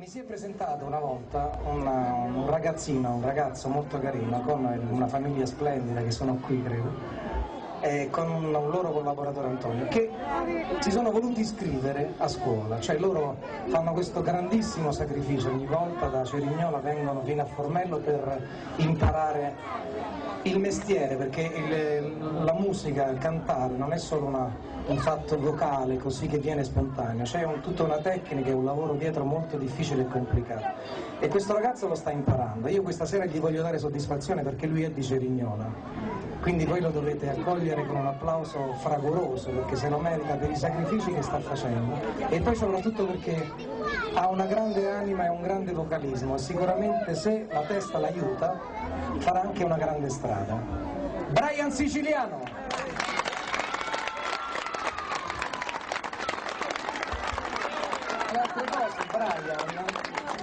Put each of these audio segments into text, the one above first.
Mi si è presentato una volta un ragazzo molto carino, con una famiglia splendida che sono qui, credo, e con un loro collaboratore Antonio, che si sono voluti iscrivere a scuola, cioè loro fanno questo grandissimo sacrificio ogni volta, da Cerignola vengono fino a Formello per imparare il mestiere, perché la musica, il cantare non è solo un fatto vocale così che viene spontaneo, c'è tutta una tecnica e un lavoro dietro molto difficile e complicato, e questo ragazzo lo sta imparando. Io questa sera gli voglio dare soddisfazione perché lui è di Cerignola, quindi voi lo dovete accogliere con un applauso fragoroso, perché se lo merita per i sacrifici che sta facendo, e poi soprattutto perché ha una grande anima e un grande vocalismo, e sicuramente se la testa l'aiuta farà anche una grande strada. Brian Siciliano! Tra altre cose, Brian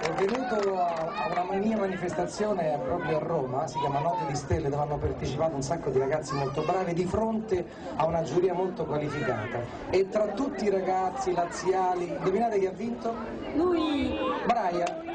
è venuto a una mia manifestazione proprio a Roma, si chiama Note di Stelle, dove hanno partecipato un sacco di ragazzi molto bravi, di fronte a una giuria molto qualificata, e tra tutti i ragazzi laziali, indovinate chi ha vinto? Lui! Brian!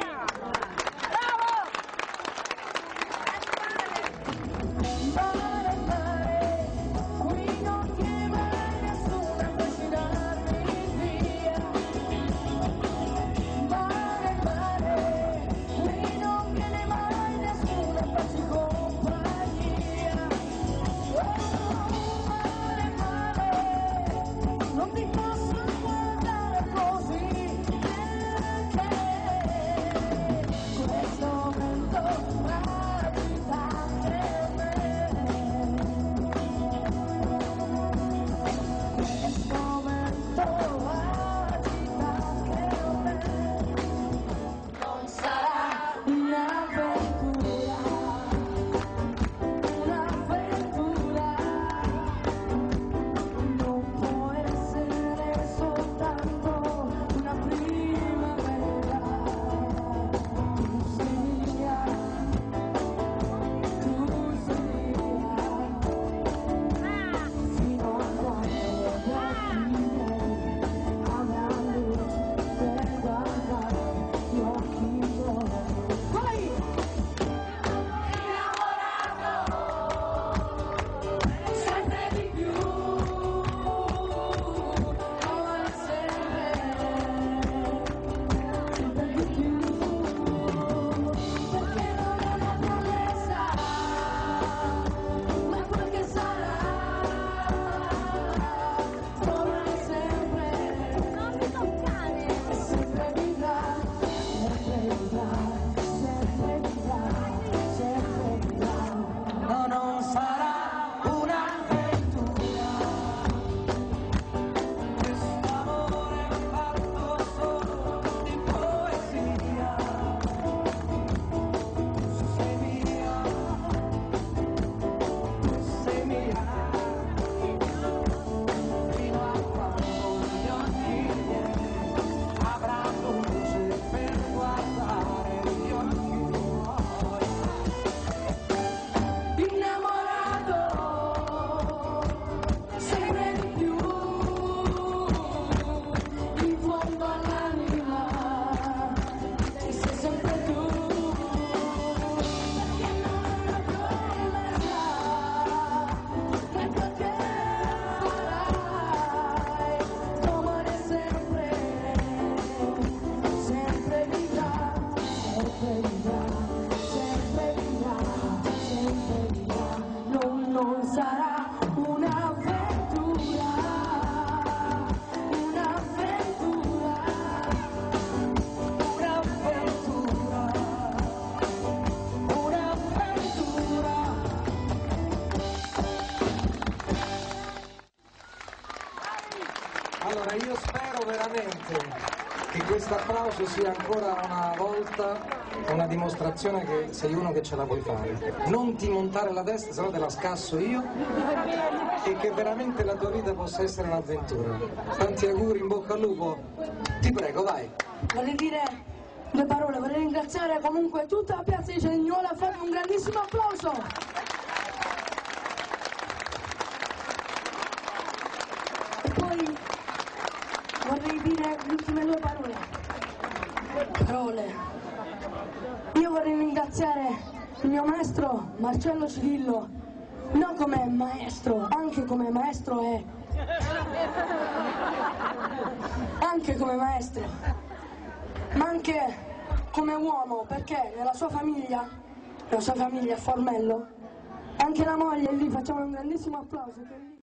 Allora, io spero veramente che questo applauso sia ancora una volta una dimostrazione che sei uno che ce la puoi fare. Non ti montare la testa, se no te la scasso io, e che veramente la tua vita possa essere un'avventura. Tanti auguri, in bocca al lupo. Ti prego, vai. Vorrei dire due parole, vorrei ringraziare comunque tutta la piazza di Cerignola, farmi un grandissimo applauso. E poi vorrei dire le ultime due parole. parole. Io vorrei ringraziare il mio maestro Marcello Cirillo, non come maestro, anche come maestro è. Anche come maestro, ma anche come uomo, perché nella sua famiglia a Formello, anche la moglie lì, facciamo un grandissimo applauso.